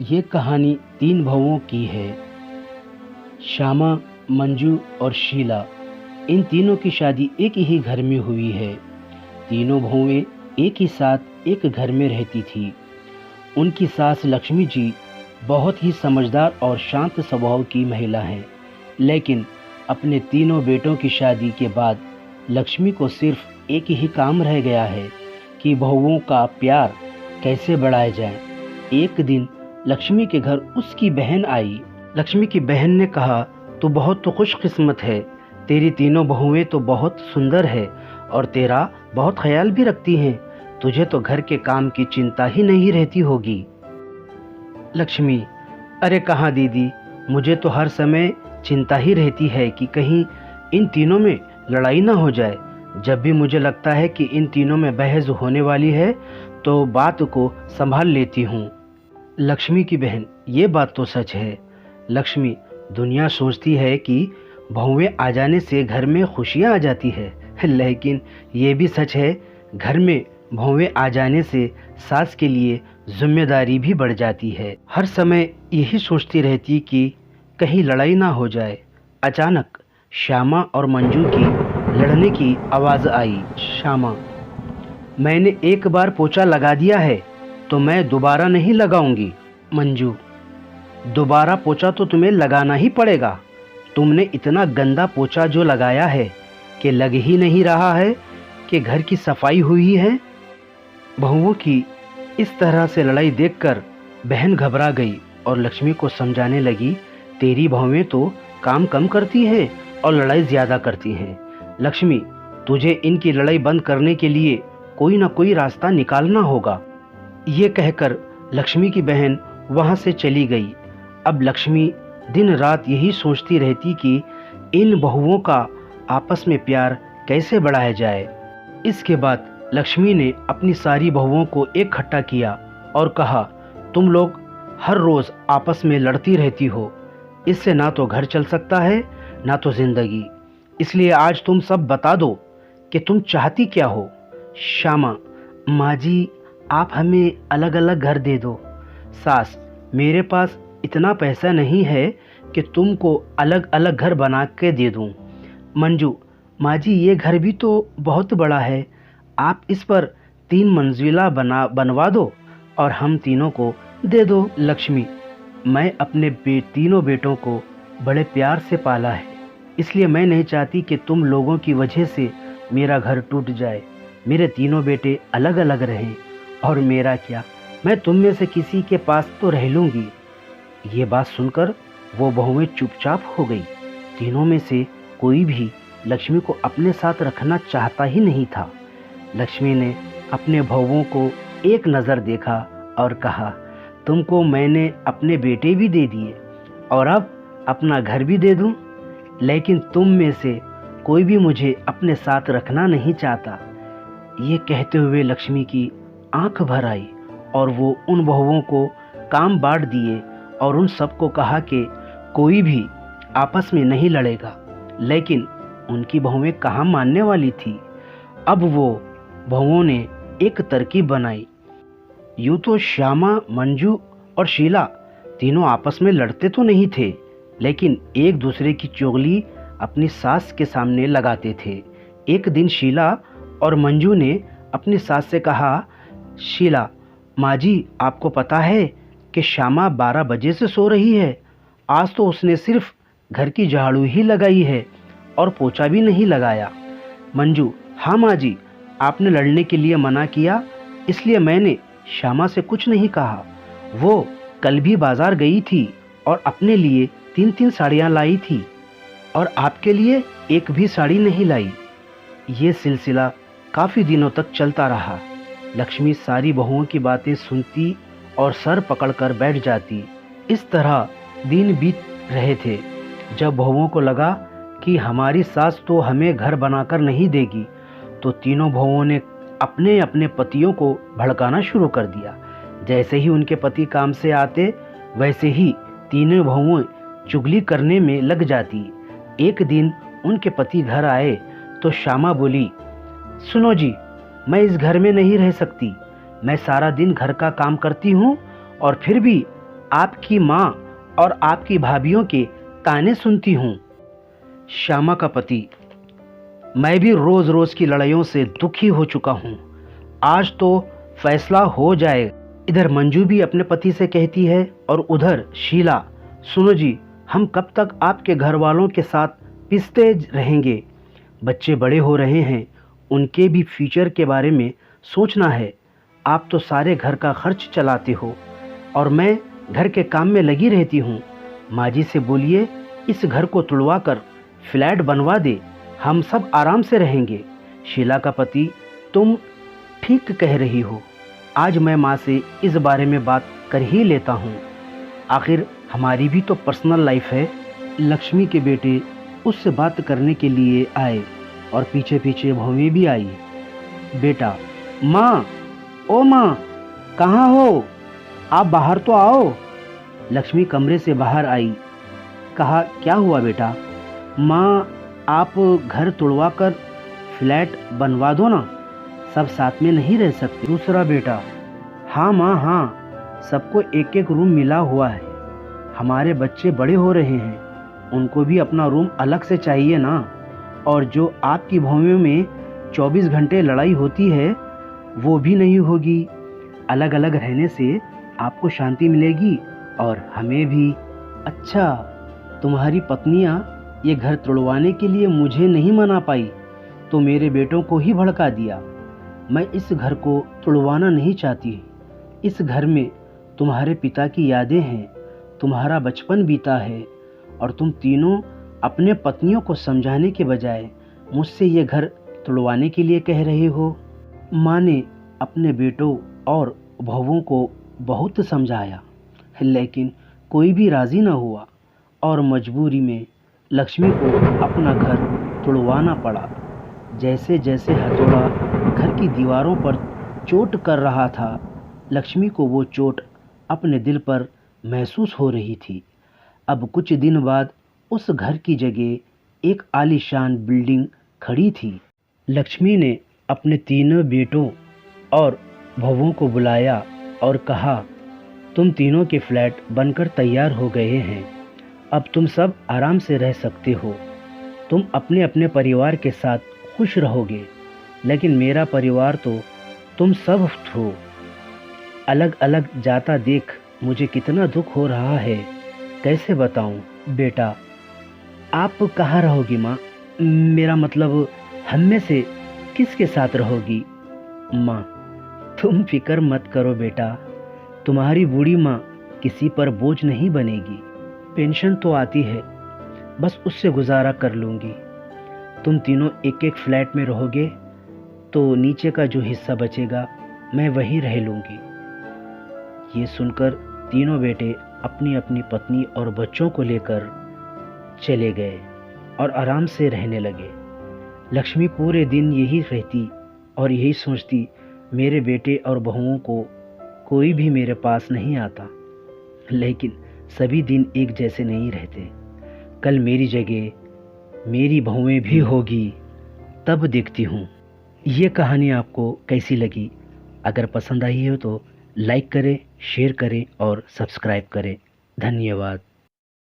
ये कहानी तीन भाइयों की है। श्यामा, मंजू और शीला। इन तीनों की शादी एक ही घर में हुई है। तीनों बहुएं एक ही साथ एक घर में रहती थी। उनकी सास लक्ष्मी जी बहुत ही समझदार और शांत स्वभाव की महिला हैं। लेकिन अपने तीनों बेटों की शादी के बाद लक्ष्मी को सिर्फ एक ही काम रह गया है कि बहुओं का प्यार कैसे बढ़ाया जाए। एक दिन लक्ष्मी के घर उसकी बहन आई। लक्ष्मी की बहन ने कहा, तू बहुत तो खुशकिस्मत है, तेरी तीनों बहुएं तो बहुत सुंदर है और तेरा बहुत ख्याल भी रखती हैं। तुझे तो घर के काम की चिंता ही नहीं रहती होगी। लक्ष्मी, अरे कहाँ दीदी, मुझे तो हर समय चिंता ही रहती है कि कहीं इन तीनों में लड़ाई ना हो जाए। जब भी मुझे लगता है कि इन तीनों में बहस होने वाली है तो बात को संभाल लेती हूँ। लक्ष्मी की बहन, ये बात तो सच है। लक्ष्मी, दुनिया सोचती है कि बहुएं आ जाने से घर में खुशियाँ आ जाती है, लेकिन ये भी सच है, घर में बहुएं आ जाने से सास के लिए जिम्मेदारी भी बढ़ जाती है। हर समय यही सोचती रहती कि कहीं लड़ाई ना हो जाए। अचानक श्यामा और मंजू की लड़ने की आवाज़ आई। श्यामा, मैंने एक बार पोछा लगा दिया है तो मैं दोबारा नहीं लगाऊंगी। मंजू, दोबारा पोछा तो तुम्हें लगाना ही पड़ेगा। तुमने इतना गंदा पोछा जो लगाया है कि लग ही नहीं रहा है कि घर की सफाई हुई है। बहुओं की इस तरह से लड़ाई देखकर बहन घबरा गई और लक्ष्मी को समझाने लगी, तेरी बहुएं तो काम कम करती हैं और लड़ाई ज़्यादा करती हैं। लक्ष्मी, तुझे इनकी लड़ाई बंद करने के लिए कोई ना कोई रास्ता निकालना होगा। ये कहकर लक्ष्मी की बहन वहाँ से चली गई। अब लक्ष्मी दिन रात यही सोचती रहती कि इन बहुओं का आपस में प्यार कैसे बढ़ाया जाए। इसके बाद लक्ष्मी ने अपनी सारी बहुओं को इकट्ठा किया और कहा, तुम लोग हर रोज़ आपस में लड़ती रहती हो, इससे ना तो घर चल सकता है ना तो ज़िंदगी। इसलिए आज तुम सब बता दो कि तुम चाहती क्या हो। श्यामा, माँ जी, आप हमें अलग अलग घर दे दो। सास, मेरे पास इतना पैसा नहीं है कि तुमको अलग अलग घर बना के दे दूं। मंजू, माँ जी, ये घर भी तो बहुत बड़ा है, आप इस पर 3 मंजिला बनवा दो और हम तीनों को दे दो। लक्ष्मी, मैं अपने तीनों बेटों को बड़े प्यार से पाला है, इसलिए मैं नहीं चाहती कि तुम लोगों की वजह से मेरा घर टूट जाए। मेरे तीनों बेटे अलग अलग रहें और मेरा क्या, मैं तुम में से किसी के पास तो रह लूँगी। ये बात सुनकर वो बहुएं चुपचाप हो गई। तीनों में से कोई भी लक्ष्मी को अपने साथ रखना चाहता ही नहीं था। लक्ष्मी ने अपने बहुओं को एक नज़र देखा और कहा, तुमको मैंने अपने बेटे भी दे दिए और अब अपना घर भी दे दूं, लेकिन तुम में से कोई भी मुझे अपने साथ रखना नहीं चाहता। ये कहते हुए लक्ष्मी की आंख भर आई और वो उन बहुओं को काम बांट दिए और उन सबको कहा कि कोई भी आपस में नहीं लड़ेगा। लेकिन उनकी बहुएं कहाँ मानने वाली थी। अब वो बहुओं ने एक तरकीब बनाई। यूँ तो श्यामा, मंजू और शीला तीनों आपस में लड़ते तो नहीं थे, लेकिन एक दूसरे की चुगली अपनी सास के सामने लगाते थे। एक दिन शीला और मंजू ने अपनी सास से कहा, शीला, माँ जी, आपको पता है कि श्यामा 12 बजे से सो रही है। आज तो उसने सिर्फ घर की झाड़ू ही लगाई है और पोछा भी नहीं लगाया। मंजू, हाँ माँ जी, आपने लड़ने के लिए मना किया, इसलिए मैंने श्यामा से कुछ नहीं कहा। वो कल भी बाजार गई थी और अपने लिए 3-3 साड़ियाँ लाई थी और आपके लिए एक भी साड़ी नहीं लाई। ये सिलसिला काफ़ी दिनों तक चलता रहा। लक्ष्मी सारी बहुओं की बातें सुनती और सर पकड़कर बैठ जाती। इस तरह दिन बीत रहे थे। जब बहुओं को लगा कि हमारी सास तो हमें घर बनाकर नहीं देगी, तो तीनों बहुओं ने अपने अपने पतियों को भड़काना शुरू कर दिया। जैसे ही उनके पति काम से आते, वैसे ही तीनों बहुएं चुगली करने में लग जाती। एक दिन उनके पति घर आए तो श्यामा बोली, सुनो जी, मैं इस घर में नहीं रह सकती। मैं सारा दिन घर का काम करती हूँ और फिर भी आपकी माँ और आपकी भाभीियों के ताने सुनती हूँ। श्यामा का पति: मैं भी रोज रोज की लड़ाइयों से दुखी हो चुका हूँ, आज तो फैसला हो जाए। इधर मंजू भी अपने पति से कहती है और उधर शीला: सुनो जी, हम कब तक आपके घर वालों के साथ पिसते रहेंगे? बच्चे बड़े हो रहे हैं, उनके भी फ्यूचर के बारे में सोचना है। आप तो सारे घर का खर्च चलाते हो और मैं घर के काम में लगी रहती हूँ। माँ जी से बोलिए इस घर को तुड़वा कर फ्लैट बनवा दे, हम सब आराम से रहेंगे। शीला का पति: तुम ठीक कह रही हो, आज मैं माँ से इस बारे में बात कर ही लेता हूँ, आखिर हमारी भी तो पर्सनल लाइफ है। लक्ष्मी के बेटे उससे बात करने के लिए आए और पीछे पीछे भौवें भी आई। बेटा: माँ, ओ माँ, कहाँ हो? आप बाहर तो आओ। लक्ष्मी कमरे से बाहर आई। कहा: क्या हुआ बेटा? माँ, आप घर तुड़वा कर फ्लैट बनवा दो ना, सब साथ में नहीं रह सकते। दूसरा बेटा: हाँ माँ हाँ, सबको एक एक रूम मिला हुआ है, हमारे बच्चे बड़े हो रहे हैं, उनको भी अपना रूम अलग से चाहिए ना। और जो आपकी भौमियों में 24 घंटे लड़ाई होती है वो भी नहीं होगी। अलग अलग रहने से आपको शांति मिलेगी और हमें भी। अच्छा, तुम्हारी पत्नियां ये घर तुड़वाने के लिए मुझे नहीं मना पाई तो मेरे बेटों को ही भड़का दिया। मैं इस घर को तुड़वाना नहीं चाहती। इस घर में तुम्हारे पिता की यादें हैं, तुम्हारा बचपन बीता है और तुम तीनों अपने पत्नियों को समझाने के बजाय मुझसे ये घर तुड़वाने के लिए कह रहे हो। माँ ने अपने बेटों और बहुओं को बहुत समझाया, लेकिन कोई भी राज़ी न हुआ और मजबूरी में लक्ष्मी को अपना घर तुड़वाना पड़ा। जैसे जैसे हथौड़ा घर की दीवारों पर चोट कर रहा था, लक्ष्मी को वो चोट अपने दिल पर महसूस हो रही थी। अब कुछ दिन बाद उस घर की जगह एक आलीशान बिल्डिंग खड़ी थी। लक्ष्मी ने अपने तीनों बेटों और बहुओं को बुलाया और कहा, तुम तीनों के फ्लैट बनकर तैयार हो गए हैं, अब तुम सब आराम से रह सकते हो। तुम अपने अपने परिवार के साथ खुश रहोगे, लेकिन मेरा परिवार तो तुम सब हो। अलग अलग जाता देख मुझे कितना दुख हो रहा है, कैसे बताऊं? बेटा: आप कहाँ रहोगी माँ? मेरा मतलब हम में से किसके साथ रहोगी? माँ: तुम फिक्र मत करो बेटा, तुम्हारी बूढ़ी माँ किसी पर बोझ नहीं बनेगी। पेंशन तो आती है, बस उससे गुजारा कर लूँगी। तुम तीनों एक एक फ्लैट में रहोगे तो नीचे का जो हिस्सा बचेगा मैं वहीं रह लूँगी। ये सुनकर तीनों बेटे अपनी अपनी पत्नी और बच्चों को लेकर चले गए और आराम से रहने लगे। लक्ष्मी पूरे दिन यही रहती और यही सोचती, मेरे बेटे और बहुओं को कोई भी मेरे पास नहीं आता। लेकिन सभी दिन एक जैसे नहीं रहते, कल मेरी जगह मेरी बहुएं भी होगी, तब देखती हूँ। ये कहानी आपको कैसी लगी? अगर पसंद आई हो तो लाइक करें, शेयर करें और सब्सक्राइब करें। धन्यवाद।